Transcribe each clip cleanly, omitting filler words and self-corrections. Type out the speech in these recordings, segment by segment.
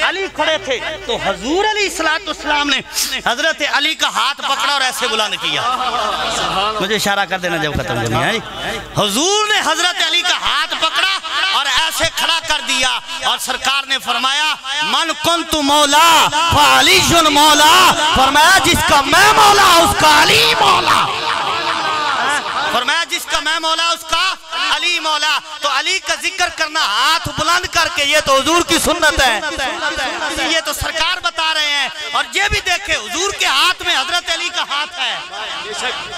علی کھڑے تھے تو حضور علیہ السلام نے حضرت علی کا ہاتھ پکڑا اور ایسے بلند کیا. مجھے اشارہ کر دینا جب ختم کرنی ہے. حضور نے حضرت علی کا ہاتھ پکڑا اور ایسے کھڑا کر دیا اور سرکار نے فرمایا من کنت مولا فعلی مولا. فرمایا جس کا میں مولا اس کا علی مولا. فرمایا جس کا میں مولا اس کا علی مولا. تو علی کا ذکر کرنا ہاتھ بلند کر کے یہ تو حضور کی سنت ہے, یہ تو سرکار بتا رہے ہیں. اور یہ بھی دیکھیں حضور کے ہاتھ میں حضرت علی کا ہاتھ ہے.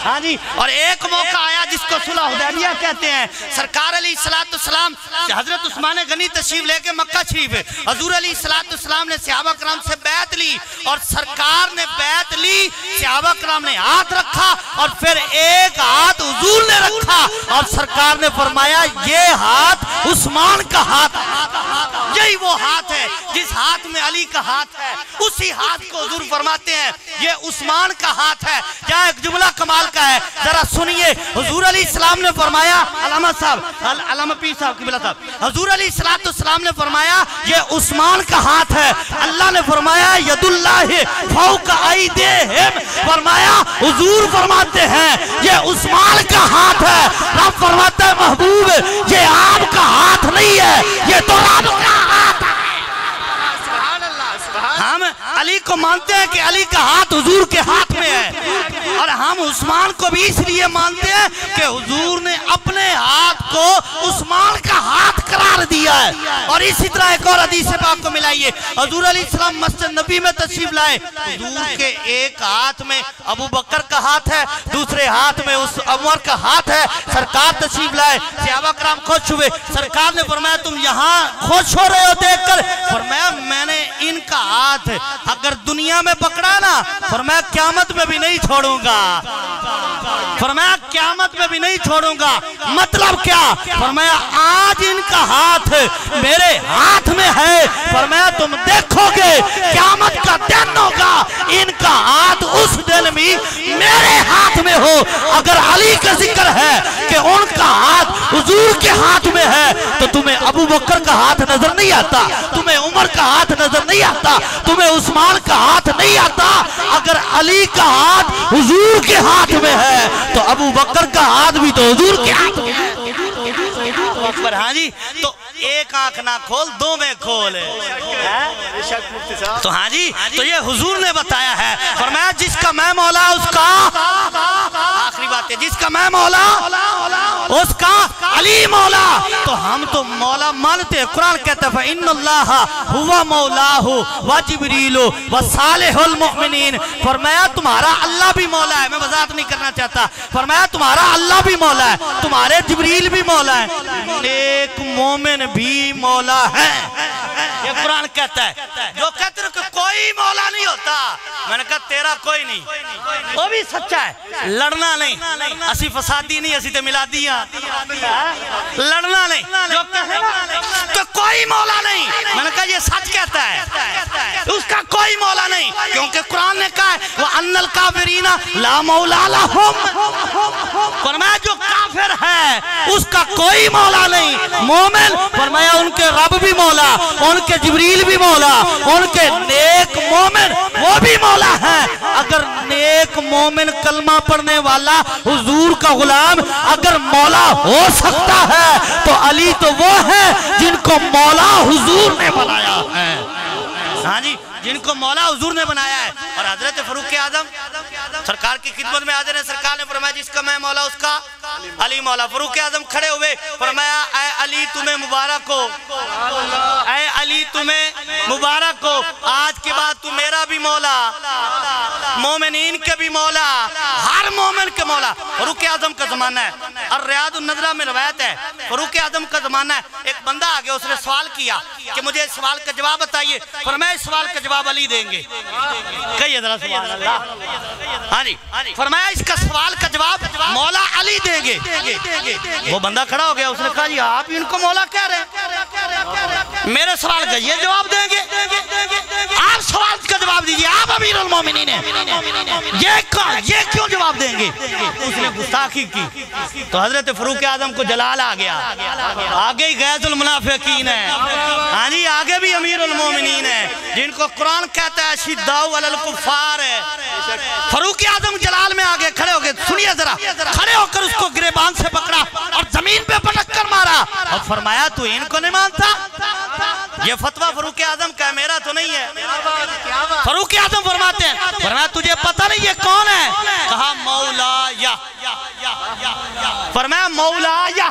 ہاں جی. اور ایک موقع آیا جس کو صلح حدیبیہ کہتے ہیں. سرکار علیہ السلام حضرت عثمان غنی تشریف لے کے مکہ شریف, حضور علیہ السلام نے صحابہ کرام سے بیعت لی اور سرکار نے بیعت لی. صحابہ کرام نے ہاتھ رکھا اور پھر ایک ہاتھ حضور نے رکھا اور سرکار نے فرمایا یہ ہاتھ عثمان کا ہاتھ, یہی وہ ہاتھ ہے جس ہاتھ میں علی کا ہاتھ ہے. اسی ہاتھ کو حضور فرماتے ہیں یہ عثمان کا ہاتھ ہے. کیا ایک جملہ کمال کا ہے, ذرا سنیے. حضور علیہ السلام نے فرمایا, علامہ صاحب, علامہ پیر صاحب قبلہ صاحب, حضور علیہ السلام نے فرمایا یہ عثمان کا ہاتھ ہے. اللہ نے فرمایا ید اللہ فوق ایدیہم. فرمایا حضور فرماتے ہیں یہ عثمان کا ہاتھ ہے. رب فرماتا ہے محبوب یہ آپ کا ہاتھ نہیں ہے, یہ تو رب کا ہاتھ ہے. ہم علی کو مانتے ہیں کہ علی کا ہاتھ حضور کے ہاتھ میں ہے, اور ہم عثمان کو بھی اس لیے مانتے ہیں کہ حضور نے اپنے ہاتھ کو عثمان کا ہاتھ قرار دیا ہے. اور اسی طرح ایک اور حدیث پاک کو ملائیے. حضور علیہ السلام مسجد نبی میں تشریف لائے, حضور کے ایک ہاتھ میں ابو بکر کا ہاتھ ہے, دوسرے ہاتھ میں اس عمر کا ہاتھ ہے. سرکار تشریف لائے, صحابہ کرام خوش ہوئے. سرکار نے فرمایا تم یہاں خوش ہو رہے ہو دیکھ کر؟ فرمایا میں نے ان کا ہاتھ اگر دنیا میں پکڑا نا, فرمایا قیامت میں بھی نہیں چھوڑوں گا. فرمایا قیامت میں بھی نہیں چھوڑوں گا. مطلب کیا؟ فرمایا آج ان کا ہاتھ میرے ہاتھ میں ہے. فرمایا تم دیکھو گے قیامت کا دن ہوگا ان کا ہاتھ اس دن بھی میرے ہاتھ میں ہو. اگر علی کا ذکر ہے کہ ان کا ہاتھ حضور کے ہاتھ میں ہے تو تمہیں ابو بکر کا ہاتھ نظر نہیں آتا, تمہیں عمر کا ہاتھ نظر نہیں آتا, تمہیں عثمان کا ہاتھ نہیں آتا. اگر علی کا ہاتھ حضور کے ہاتھ میں ہے تو ابو بکر کا ہاتھ بھی تو حضور کے ہاتھ میں ہے. ہاں جی. تو ایک آنکھ نہ کھول دو میں کھول. تو ہاں جی تو یہ حضور نے بتایا ہے. فرمایا جس کا میں مولا اس کا, آخری بات ہے, جس کا میں مولا اس کا علی مولا. تو ہم تو مولا مانتے ہیں. قرآن کہتا ہے فَإِنَّ اللَّهَ هُوَ مَوْلَاهُ وَجِبْرِيلُ وَصَالِحُ الْمُؤْمِنِينَ. فرمایا تمہارا اللہ بھی مولا ہے. میں وضاحت نہیں کرنا چاہتا. فرمایا تمہارا اللہ بھی مولا ہے, تمہارے جبریل بھی مولا ہے, نیک مومن بھی مولا ہے. یہ قرآن کہتا ہے. جو کہتے ہیں کہ کوئی مولا نہیں ہوتا, میں نے کہا تیرا کوئی نہیں, وہ بھی سچا ہے. لڑنا نہیں, اسی فسادی نہیں, اسی تے ملادیاں. لڑنا نہیں. جو کہے کہ کوئی مولا نہیں, میں نے کہا یہ سچ کہتا ہے, اس کا کوئی مولا نہیں. کیونکہ قرآن نے کہا ہے وَأَنَّ الْكَافِرِينَ لَا مَوْلَا لَهُمْ. فرمایا جو کافر ہے اس کا کوئی مولا نہیں. مومن فرمایا ان کے رب بھی مولا, ان کے جبریل بھی مولا, ان کے نیک مومن وہ بھی مولا ہے. اگر نیک مومن کلمہ پڑھنے والا حضور کا غلام اگر مولا ہو سکتا ہے تو علی تو وہ ہے جن کو مولا حضور نے بنایا ہے. ہاں جی, جن کو مولا حضور نے بنایا ہے. اور حضرت فاروق اعظم سرکار کی خدمت میں حاضر ہیں. سرکار نے فرمایا جس کا میں مولا اس کا علی مولا. فاروق اعظم کھڑے ہوئے, فرمایا اے علی تمہیں مبارک ہو, اے علی تمہیں مبارک ہو, آج کے بعد تو میرا بھی مولا, مومنین کے بھی مولا, ہر مومن کے مولا. فاروق اعظم کا زمانہ ہے. الریاض النظرہ میں روایت ہے فاروق اعظم کا زمانہ ہے. ایک بندہ آگے اس نے سوال کیا کہ مجھے اس سوال کا جواب بتائیے. فرمایا اس سوال کا جواب علی دیں گے. کہیے ذرا سبحان اللہ. ہاں جی, فرمایا اس کا سوال کا جواب مولا علی دیں گے. وہ بندہ کھڑا ہو گیا, اس نے کہا جی آپ ان کو مولا کہہ رہے ہیں, میرے سوال کا یہ جواب دیں گے؟ آپ سوال کا جواب دیجئے, آپ امیر المومنین ہیں, یہ کیوں جواب دیں گے؟ اس نے گستاخی کی. تو حضرت فاروق اعظم کو جلال آ گیا. آگے ہی غیظ المنافقین ہے, ہاں جی آگے بھی امیر المومنین ہے. جن کو قرآن کہتا ہے شداء علی الکفار ہے. فاروق اعظم جلال میں آگے کھڑے ہو گئے, سنیے ذرا, کھڑے ہو کر اس کو گریبان سے پکڑا اور زمین پہ پٹک کر مارا اور فرمایا تو ان کو نہیں مانتا؟ یہ فتویٰ فاروق اعظم کا ہے, میرا تو نہیں ہے. فاروق اعظم فرماتے ہیں, فرمایا تجھے پتہ نہیں یہ کون ہے؟ کہا مولایا. فرمایا مولایا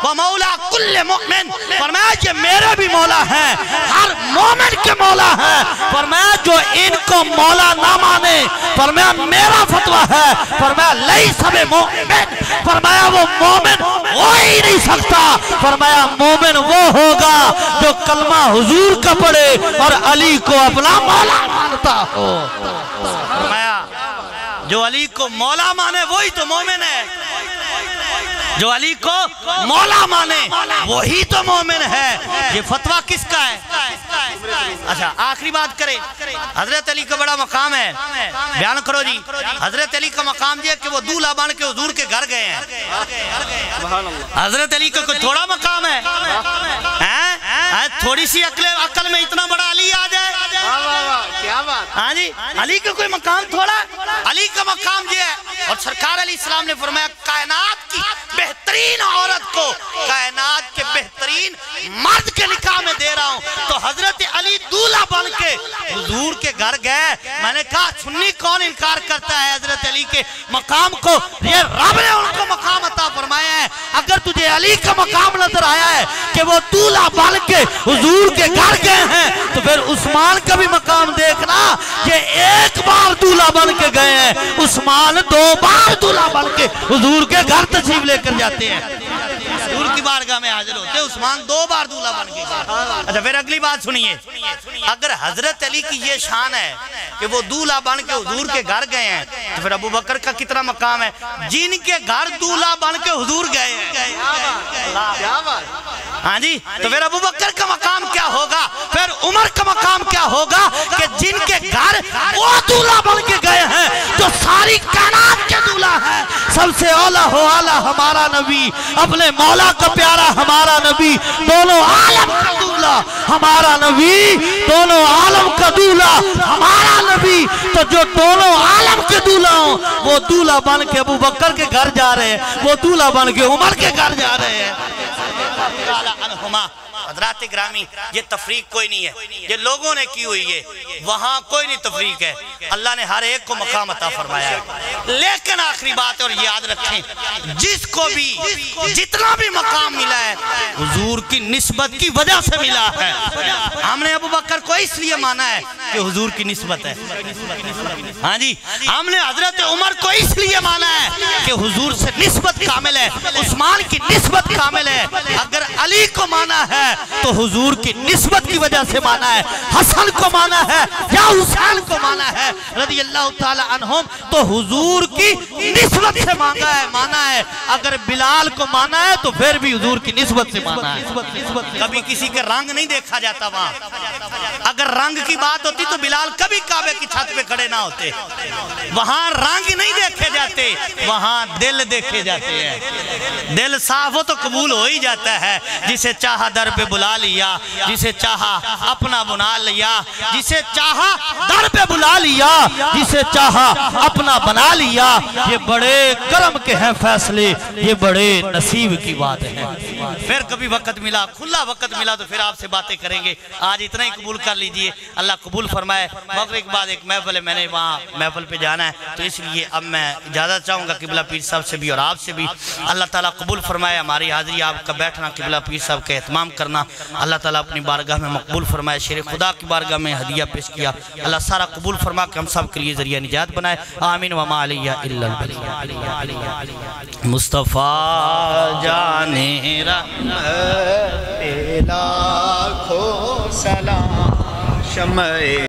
و مولا کل مؤمن, فرمایا یہ میرے بھی مولا ہیں, ہر مومن کے مولا ہیں. فرمایا جو ان کو مولا نہ مانے, فرمایا میرا فتویٰ ہے, فرمایا لیس بمؤمن, فرمایا وہ مومن ہو ہی نہیں سکتا. فرمایا مومن وہ ہوگا جو کلمہ حضور کا پڑھے اور علی کو اپنا مولا مانتا ہو. فرمایا جو علی کو مولا مانے وہی تو مومن ہے, جو علی کو مولا مانے وہی تو مومن ہے. یہ فتویٰ کس کا ہے؟ اچھا آخری بات کرے, حضرت علی کا بڑا مقام ہے, بیان کرو جی. حضرت علی کا مقام یہ ہے کہ وہ دولہا بن کے حضور کے گھر گئے ہیں. حضرت علی کا کوئی تھوڑا مقام ہے؟ تھوڑی سی عقل میں اتنا بڑا علی آ جائے. ہاں جی, علی کا کوئی مقام تھوڑا, علی کا مقام یہ ہے. اور سرکار علیہ السلام نے فرمایا کائنات کی بہترین عورت کو کائنات کے بہترین مرد کے نکاح میں دے رہا ہوں. تو حضرت علی دولہا بن کے حضور کے گھر گئے. میں نے کہا سنی کون انکار کرتا ہے حضرت علی کے مقام کو؟ یہ رب نے ان کو مقام عطا فرمایا ہے. اگر تجھے علی کا مقام نظر آیا ہے کہ وہ دولہا بن کے حضور کے گھر گئے ہیں, تو پھر عثمان کا بھی مقام دیکھنا. یہ ایک بار دولہا بن کے گئے ہیں, عثمان 2 بار دولہا بن کے حضور کے گھر تشریف لے کر جاتے ہیں, حضور کی بارگاہ میں حاضر ہوتے ہیں. عثمان 2 بار دولہا بن کے گئے. اچھا پھر اگلی بات سنیے, اگر حضرت علی کی یہ شان ہے کہ وہ دولہا بن کے حضور کے گھر گئے ہیں, تو پھر ابو بکر کا کتنا مقام ہے جن کے گھر دولہا بن کے حضور گئے ہیں؟ ہاں جی, تو پھر ابو بکر کا مقام کیا ہوگا, پھر عمر کا مقام کیا ہوگا کہ جن کے گھر وہ دولہا بن کے گئے ہیں جو ساری کائنات کے دولہا ہے. سب سے اولا ہو اعلیٰ ہمارا نبی, اپنے مولا کا پیارا ہمارا نبی, دونوں عالم کا دولہا ہمارا نبی, دونوں عالم کا دولہا ہمارا نبی. تو جو دونوں عالم کے دولہا ہوں وہ دولہا بن کے ابو بکر کے گھر جا رہے ہیں, وہ دولہا بن کے عمر کے گھر جا رہے ہیں. حضرات گرامی, یہ تفریق کوئی نہیں ہے, یہ لوگوں نے کی ہوئی ہے, وہاں کوئی نہیں تفریق ہے. اللہ نے ہر ایک کو مقام عطا فرمایا ہے. لیکن آخری بات ہے, اور یاد رکھیں, جس کو بھی جتنا بھی مقام ملا ہے حضور کی نسبت کی وجہ سے ملا ہے. ہم نے ابو بکر کو اس لیے مانا ہے کہ حضور کی نسبت ہے. ہاں جی, ہم نے حضرت عمر کو اس لیے مانا ہے کہ حضور سے نسبت کامل ہے, عثمان کی نسبت کامل ہے. اگر علی کو مانا ہے تو حضور کی نسبت کی وجہ سے مانا ہے. حسن کو مانا ہے یا حسین کو مانا ہے رضی اللہ تعالی عنہم تو حضور کی نسبت سے مانا ہے. اگر بلال کو مانا ہے تو پھر بھی حضور کی نسبت سے مانا ہے. کبھی کسی کے رنگ نہیں دیکھا جاتا وہاں. اگر رنگ کی بات ہوتی تو بلال کبھی کعبے کی چھت پہ کھڑے نہ ہوتے. وہاں رنگ نہیں دیکھے جاتے, وہاں دل دیکھے جاتے ہیں. دل صاف ہو تو قبول ہو ہی جاتا ہے. جسے چاہا در پہ بلا لیا, جسے چاہا اپنا بنا لیا, جسے چاہا در پہ بلا لیا, جسے چاہا اپنا بنا لیا. یہ بڑے کرم کے ہیں فیصلے, یہ بڑے نصیب کی بات ہے. پھر کبھی وقت ملا, کھلا وقت ملا تو پھر آپ سے باتیں کریں گے. آج اتنا ہی قبول کر لیجئے, اللہ قبول فرمائے. مغرب کے بعد ایک محفل ہے, میں نے وہاں محفل پہ جانا ہے, تو اس لیے اب میں اجازت چاہوں گا قبلہ پیر صاحب سے بھی اور آپ سے بھی. اللہ تعالیٰ قبول فرمائے ہماری حاضری, آپ کا بیٹھنا, قبلہ پیر صاحب کا اہتمام کرنا. اللہ تعالیٰ اپنی بارگاہ میں مقبول فرمائے. شیر خدا کی بارگاہ میں ہدیہ پیش کیا, اللہ سارا قبول فرما کہ ہم سب کے لیے ذریعہ نجات بنائے. آمین وما علیہ الا البلیہ. مصطفیٰ جانے رحمت لاکھوں سلام شمع